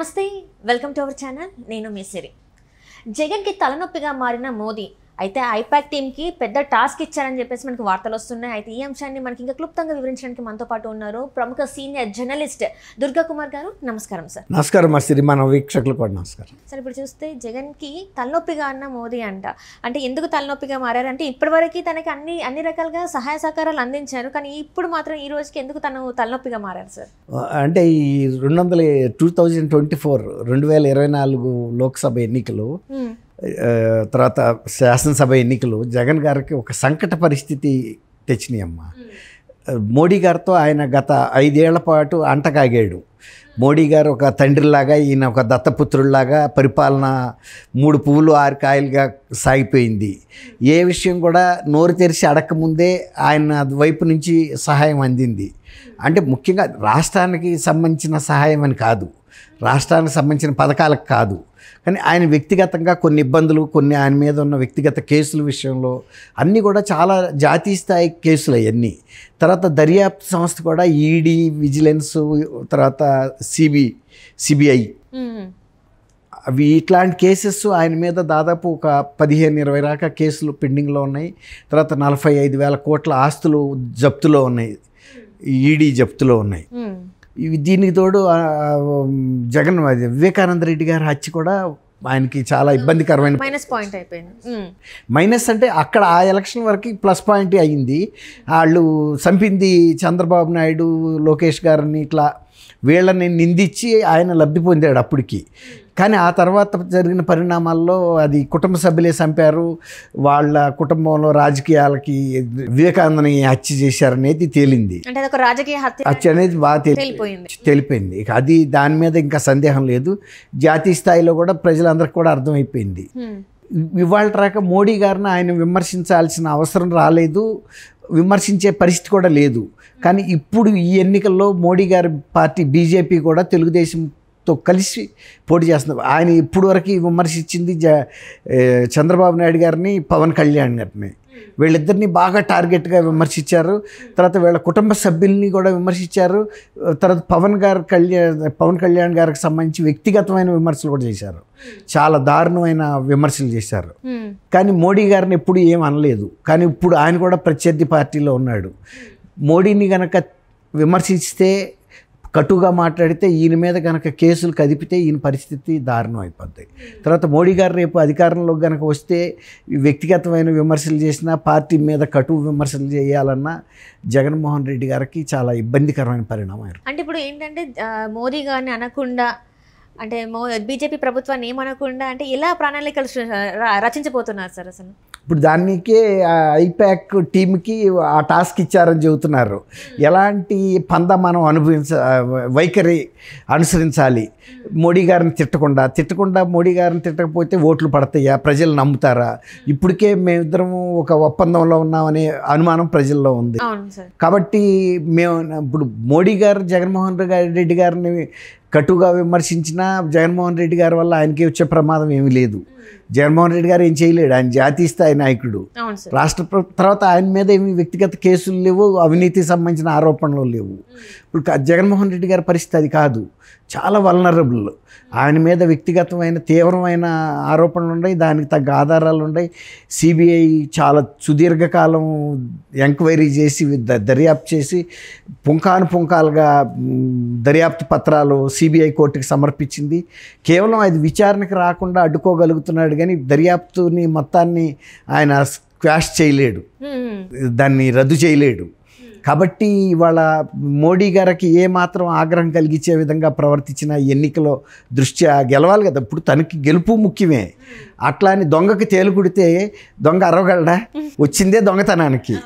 నమస్తే welcome to our channel నేను మీ సిరి జగన్ కి తలనొప్పిగా మారిన మోదీ అయితే ఐపాక్ టీమ్ కి పెద్ద టాస్క్ ఇచ్చారని చెప్పేసి మనకి వార్తలు వస్తున్నాయి అయితే ఈ అంశాన్ని మనకి ఇంకా క్లుప్తంగా వివరించడానికి మనతో పాటు ఉన్నారు ప్రముఖ సీనియర్ జర్నలిస్ట్ దుర్గా కుమార్ గారు నమస్కారం సార్ నమస్కారం సిరి మన వీక్షకులకు కూడా నమస్కారం సార్ ఇప్పుడు చూస్తే జగన్ కి తలనొప్పిగా అన్న మోదీ అంట అంటే ఎందుకు తలనొప్పిగా మారారంటే ఇప్పటివరకు తనకి అన్ని రకాలుగా సహాయ సహకారాలు అందించారు కానీ ఇప్పుడు మాత్రం ఈ రోజుకి ఎందుకు తను తలనొప్పిగా మారారు సార్ అంటే ఈ 2024 లోక్సభ ఎన్నికలు తర్వాత శాసనసభ ఎన్నికలు జగన్ గారికి ఒక సంకట పరిస్థితి తెచ్చినాయమ్మా. మోడీ గారితో ఆయన గత 5 ఏళ్ల పాటు అంటకాగాడు. మోడీ గారు ఒక తండ్రిలాగా ఈయన ఒక దత్తపుత్రుల్లాగా పరిపాలన 3 పువ్వులు 6 కాయలుగా సాగిపోయింది. ఏ విషయం కూడా నోరు తెరిచి అడగకముందే ఆయన వైపు నుంచి సహాయం అందింది. అంటే ముఖ్యంగా రాష్ట్రానికి సంబంధించిన సహాయం అని కాదు, రాష్ట్రానికి సంబంధించిన పథకాలకు కాదు, కానీ ఆయన వ్యక్తిగతంగా కొన్ని ఇబ్బందులు, కొన్ని ఆయన మీద ఉన్న వ్యక్తిగత కేసుల విషయంలో అన్నీ కూడా చాలా జాతీయ స్థాయి కేసులు అవన్నీ. తర్వాత దర్యాప్తు సంస్థ కూడా ఈడీ, విజిలెన్స్, తర్వాత సిబిఐ అవి ఇట్లాంటి కేసెస్ ఆయన మీద దాదాపు ఒక 15-20 దాకా కేసులు పెండింగ్లో ఉన్నాయి. తర్వాత 45,000 కోట్ల ఆస్తులు జప్తులో ఉన్నాయి, ఈడీ జప్తులో ఉన్నాయి. దీనికి తోడు జగన్ వివేకానంద రెడ్డి గారి హత్య కూడా ఆయనకి చాలా ఇబ్బందికరమైన మైనస్ పాయింట్ అయిపోయింది. మైనస్ అంటే అక్కడ ఆ ఎలక్షన్ వరకు ప్లస్ పాయింట్ అయ్యింది. వాళ్ళు చంపింది చంద్రబాబు నాయుడు, లోకేష్ గారిని, ఇట్లా వీళ్ళని నిందించి ఆయన లబ్ధి పొందాడు అప్పటికి. కానీ ఆ తర్వాత జరిగిన పరిణామాల్లో అది కుటుంబ సభ్యులే చంపారు, వాళ్ళ కుటుంబంలో రాజకీయాలకి వివేకానందని హత్య చేశారనేది తేలింది. హత్య అనేది బాగా తెలిపోయింది. ఇక అది దాని మీద ఇంకా సందేహం లేదు. జాతీయ స్థాయిలో కూడా ప్రజలందరికీ కూడా అర్థమైపోయింది. ఇవాళ రాక మోడీ గారిని ఆయన విమర్శించాల్సిన అవసరం రాలేదు, విమర్శించే పరిస్థితి కూడా లేదు. కానీ ఇప్పుడు ఈ ఎన్నికల్లో మోడీ గారి పార్టీ బీజేపీ కూడా తెలుగుదేశంతో కలిసి పోటీ చేస్తున్నారు. ఆయన ఇప్పుడు వరకు విమర్శించింది చంద్రబాబు నాయుడు గారిని, పవన్ కళ్యాణ్ గారిని, వీళ్ళిద్దరిని బాగా టార్గెట్గా విమర్శించారు. తర్వాత వీళ్ళ కుటుంబ సభ్యుల్ని కూడా విమర్శించారు. తర్వాత పవన్ కళ్యాణ్ గారికి సంబంధించి వ్యక్తిగతమైన విమర్శలు కూడా చేశారు, చాలా దారుణమైన విమర్శలు చేశారు. కానీ మోడీ గారిని ఎప్పుడు ఏం అనలేదు. కానీ ఇప్పుడు ఆయన కూడా ప్రత్యర్థి పార్టీలో ఉన్నాడు. మోడీని కనుక విమర్శిస్తే, కటుగా మాట్లాడితే, ఈయన మీద కనుక కేసులు కదిపితే ఈయన పరిస్థితి దారుణం అయిపోద్ది. తర్వాత మోడీ గారు రేపు అధికారంలోకి కనుక వస్తే వ్యక్తిగతమైన విమర్శలు చేసినా, పార్టీ మీద కటువు విమర్శలు చేయాలన్నా జగన్మోహన్ రెడ్డి గారికి చాలా ఇబ్బందికరమైన పరిణామం. అంటే ఇప్పుడు ఏంటంటే మోదీ గారిని అనకుండా, అంటే బీజేపీ ప్రభుత్వాన్ని ఏమనకుండా అంటే ఎలా ప్రణాళికలు రచించబోతున్నారు సార్ అసలు? ఇప్పుడు దానికే ఐపాక్ టీంకి ఆ టాస్క్ ఇచ్చారని చెబుతున్నారు. ఎలాంటి పంద మనం వైఖరి అనుసరించాలి, మోడీ గారిని తిట్టకుండా మోడీ గారిని తిట్టకపోతే ఓట్లు పడతాయా, ప్రజలు నమ్ముతారా? ఇప్పటికే మేమిద్దరము ఒక ఒప్పందంలో ఉన్నామనే అనుమానం ప్రజల్లో ఉంది. కాబట్టి మేము ఇప్పుడు మోడీ గారు జగన్మోహన్ రెడ్డి గారిని కటుగా విమర్శించినా జగన్మోహన్ రెడ్డి గారి వల్ల ఆయనకి వచ్చే ప్రమాదం ఏమీ లేదు. జగన్మోహన్ రెడ్డి గారు ఏం చేయలేడు, ఆయన జాతీయ స్థాయి నాయకుడు. రాష్ట్ర తర్వాత ఆయన మీద ఏమి వ్యక్తిగత కేసులు లేవు, అవినీతికి సంబంధించిన ఆరోపణలు లేవు. ఇప్పుడు జగన్మోహన్ రెడ్డి గారి పరిస్థితి అది కాదు, చాలా వల్నరబుల్. ఆయన మీద వ్యక్తిగతమైన తీవ్రమైన ఆరోపణలు ఉన్నాయి, దానికి తగ్గ ఆధారాలు ఉన్నాయి. సిబిఐ చాలా సుదీర్ఘకాలం ఎంక్వైరీ చేసి దర్యాప్తు చేసి పుంఖాలుగా దర్యాప్తు పత్రాలు సిబిఐ కోర్టుకి సమర్పించింది. కేవలం అది విచారణకు రాకుండా అడ్డుకోగలుగుతున్నాడు, కానీ దర్యాప్తుని మొత్తాన్ని ఆయన స్క్వాష్ చేయలేడు, దాన్ని రద్దు చేయలేడు. కాబట్టి ఇవాళ మోడీ గారికి ఏమాత్రం ఆగ్రహం కలిగించే విధంగా ప్రవర్తించిన ఎన్నికలో దృష్ట్యా గెలవాలి కదా. ఇప్పుడు తనకి గెలుపు ముఖ్యమే. అట్లా అని దొంగకి తేలుగుడితే దొంగ అరవగలడా? వచ్చిందే దొంగతనానికి,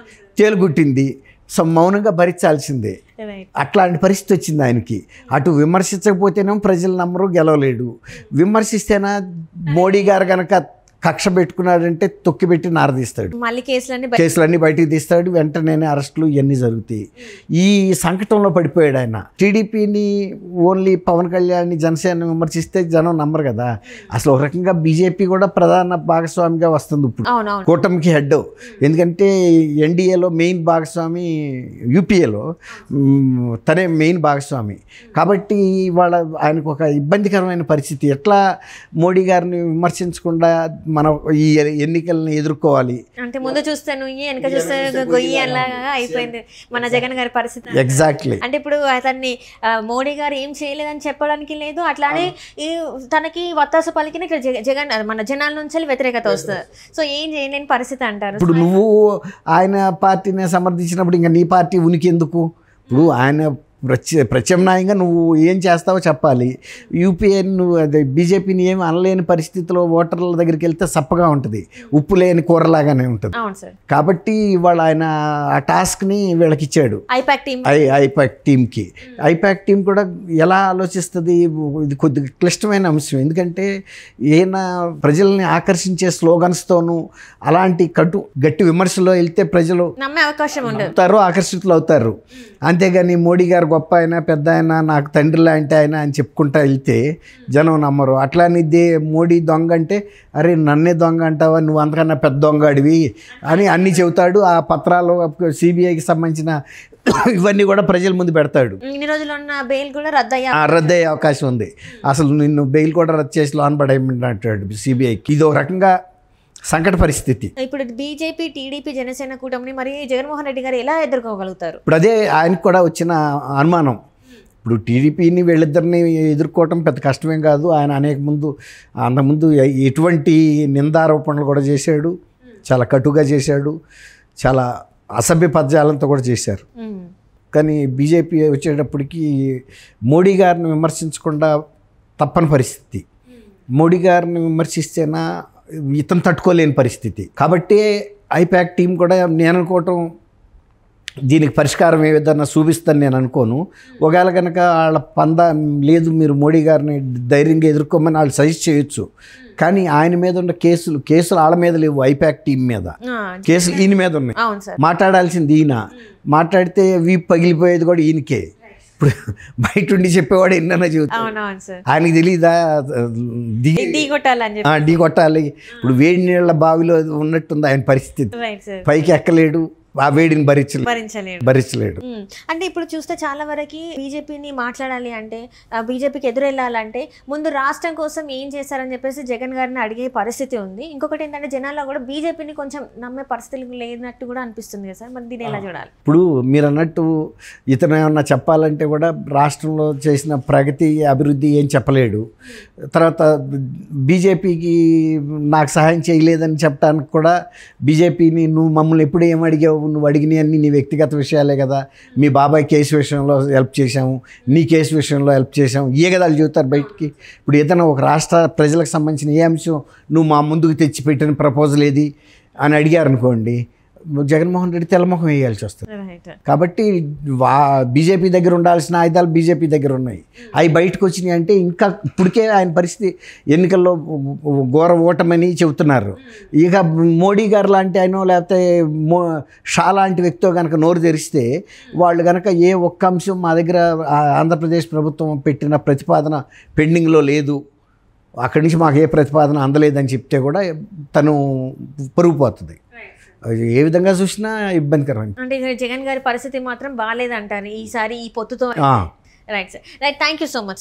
తేలుగుట్టింది, సో మౌనంగా భరించాల్సిందే. అట్లాంటి పరిస్థితి వచ్చింది ఆయనకి. అటు విమర్శించకపోతేనేమో ప్రజలు నమ్మరు, గెలవలేడు. విమర్శిస్తేనా మోడీ గారు కనుక కక్ష పెట్టుకున్నాడంటే తొక్కిపెట్టి నారదీస్తాడు, మళ్ళీ కేసులన్నీ బయటికి తీస్తాడు, వెంటనే అరెస్టులు ఇవన్నీ జరుగుతాయి. ఈ సంకటంలో పడిపోయాడు ఆయన. టీడీపీని ఓన్లీ పవన్ కళ్యాణ్ జనసేన విమర్శిస్తే జనం నమ్మరు కదా. అసలు ఒక రకంగా బీజేపీ కూడా ప్రధాన భాగస్వామిగా వస్తుంది ఇప్పుడు, కూటమికి హెడ్. ఎందుకంటే ఎన్డీఏలో మెయిన్ భాగస్వామి యూపీఏలో తనే మెయిన్ భాగస్వామి కాబట్టి వాళ్ళ ఆయనకు ఒక ఇబ్బందికరమైన పరిస్థితి. ఎట్లా మోడీ గారిని విమర్శించకుండా మనం ఈ ఎన్నికలను ఎదుర్కోవాలి అంటే ముందు చూస్తే నువ్వు వెనక చూస్తే గొయ్యి అలాగా అయిపోయింది మన జగన్ గారి పరిస్థితి. ఎగ్జాక్ట్లీ. అంటే ఇప్పుడు అతన్ని మోడీ గారు ఏం చేయలేదని చెప్పడానికి లేదు, అట్లానే ఈ తనకి వత్తాసు పలికిన ఇక్కడ జగన్ మన జనాల నుంచి వ్యతిరేకత వస్తుంది. సో ఏం చేయలేని పరిస్థితి అంటారు. ఇప్పుడు నువ్వు ఆయన పార్టీని సమర్థించినప్పుడు ఇంకా నీ పార్టీ ఉనికి ఎందుకు? ఇప్పుడు ఆయన ప్రత్యామ్నాయంగా నువ్వు ఏం చేస్తావో చెప్పాలి. యూపీఏ నువ్వు అదే బీజేపీని ఏమి అనలేని పరిస్థితిలో ఓటర్ల దగ్గరికి వెళ్తే సప్పగా ఉంటుంది, ఉప్పు లేని కూరలాగానే ఉంటుంది. కాబట్టి ఇవాళ ఆయన ఆ టాస్క్ని వీళ్ళకి ఇచ్చాడు, ఐపాక్ టీమ్కి. ఐపాక్ టీం కూడా ఎలా ఆలోచిస్తుంది, ఇది కొద్దిగా క్లిష్టమైన అంశం. ఎందుకంటే ఈయన ప్రజల్ని ఆకర్షించే స్లోగన్స్తోనూ అలాంటి గట్టి విమర్శలో వెళ్తే ప్రజలు నమ్మే అవకాశం అవుతారు, ఆకర్షితులు అవుతారు. అంతేగాని మోడీ గారు గొప్ప ఆయన, పెద్ద ఆయన, నాకు తండ్రి లాంటి ఆయన అని చెప్పుకుంటా వెళ్తే జనం నమ్మరు. అట్లానే మోడీ దొంగ అంటే అరే నన్నే దొంగ అంటావా, నువ్వు అంతకన్నా పెద్ద దొంగ అడివి అని అన్నీ చెబుతాడు. ఆ పత్రాలు సిబిఐకి సంబంధించిన ఇవన్నీ కూడా ప్రజల ముందు పెడతాడు. రద్దయ్యే అవకాశం ఉంది, అసలు నిన్ను బెయిల్ కూడా రద్దు చేసి లోన్ పడేయమంటాడు సిబిఐకి. ఇది ఒక రకంగా సంకట పరిస్థితి. ఇప్పుడు బీజేపీ, టీడీపీ, జనసేన కూటమిని మరి జగన్మోహన్ రెడ్డి గారు ఎలా ఎదుర్కోగలుగుతారు? ఇప్పుడు అదే ఆయనకు కూడా వచ్చిన అనుమానం. ఇప్పుడు టీడీపీని వీళ్ళిద్దరిని ఎదుర్కోవటం పెద్ద కష్టమేం కాదు. ఆయన అంతకుముందు ఎటువంటి నిందారోపణలు కూడా చేశాడు, చాలా కటుగా చేశాడు, చాలా అసభ్య పద్యాలంతో కూడా చేశారు. కానీ బీజేపీ వచ్చేటప్పటికి మోడీ గారిని విమర్శించకుండా తప్పని పరిస్థితి. మోడీ గారిని విమర్శిస్తేనా ఇతను తట్టుకోలేని పరిస్థితి. కాబట్టి ఐపాక్ టీం కూడా నేను అనుకోవటం దీనికి పరిష్కారం ఏ విధంగా చూపిస్తాను నేను అనుకోను. ఒకవేళ కనుక వాళ్ళ లేదు మీరు మోడీ గారిని ధైర్యంగా ఎదుర్కోమని వాళ్ళు సజెస్ట్ చేయొచ్చు. కానీ ఆయన మీద ఉన్న కేసులు వాళ్ళ మీద లేవు, ఐపాక్ టీం మీద కేసులు ఈయన మీద ఉన్నాయి. మాట్లాడాల్సింది ఈయన, మాట్లాడితే వీపు పగిలిపోయేది కూడా ఈయనకే. ఇప్పుడు బయట ఉండి చెప్పేవాడు ఎన్నైనా చెబుతాడు, ఆయనకి తెలీదా ఢీ కొట్టాలి. ఇప్పుడు వేడి నీళ్ళ బావిలో ఉన్నట్టుంది ఆయన పరిస్థితి, పైకి ఎక్కలేడు, ఆ వేడిని భరించలేడు. అంటే ఇప్పుడు చూస్తే చాలా వరకు బీజేపీని మాట్లాడాలి అంటే, బీజేపీకి ఎదురెళ్ళాలంటే ముందు రాష్ట్రం కోసం ఏం చేశారని చెప్పేసి జగన్ గారిని అడిగే పరిస్థితి ఉంది. ఇంకొకటి ఏంటంటే జనాల్లో కూడా బీజేపీని కొంచెం నమ్మే పరిస్థితులు లేనట్టు కూడా అనిపిస్తుంది కదా సార్, మరి దీన్ని ఎలా చూడాలి? ఇప్పుడు మీరు అన్నట్టు ఇతను ఏమన్నా చెప్పాలంటే కూడా రాష్ట్రంలో చేసిన ప్రగతి, అభివృద్ధి ఏం చెప్పలేడు. తర్వాత బీజేపీకి నాకు సహాయం చేయలేదని చెప్పడానికి కూడా బీజేపీని నువ్వు మమ్మల్ని ఎప్పుడు ఏం అడిగావు, నువ్వు అడిగినవి అన్నీ నీ వ్యక్తిగత విషయాలే కదా, మీ బాబాయ్ కేసు విషయంలో హెల్ప్ చేశాము, నీ కేసు విషయంలో హెల్ప్ చేశాము, ఏ కదా వాళ్ళు చెబుతారు బయటికి. ఇప్పుడు ఏదైనా ఒక రాష్ట్ర ప్రజలకు సంబంధించిన ఏ అంశం నువ్వు మా ముందుకు తెచ్చిపెట్టిన ప్రపోజల్ ఏది అని అడిగారు అనుకోండి, జగన్మోహన్ రెడ్డి తెల్లముఖం వేయాల్సి వస్తుంది. కాబట్టి బీజేపీ దగ్గర ఉండాల్సిన ఆయుధాలు బీజేపీ దగ్గర ఉన్నాయి, అవి బయటకు వచ్చినాయి అంటే ఇంకా ఇప్పటికే ఆయన పరిస్థితి ఎన్నికల్లో ఘోర ఓటమని చెబుతున్నారు. ఇక మోడీ గారు లాంటి ఆయన లేకపోతే షా లాంటి వ్యక్తితో కనుక నోరు తెరిస్తే వాళ్ళు కనుక ఏ ఒక్క అంశం మా దగ్గర ఆంధ్రప్రదేశ్ ప్రభుత్వం పెట్టిన ప్రతిపాదన పెండింగ్లో లేదు, అక్కడి నుంచి మాకు ఏ ప్రతిపాదన అందలేదని చెప్తే కూడా తను పరుగుపోతుంది. ఏ విధంగా చూసినా ఇబ్బందికరం. అంటే జగన్ గారి పరిస్థితి మాత్రం బాగాలేదంటారు ఈసారి ఈ పొత్తుతో. Right sir, right, thank you so much.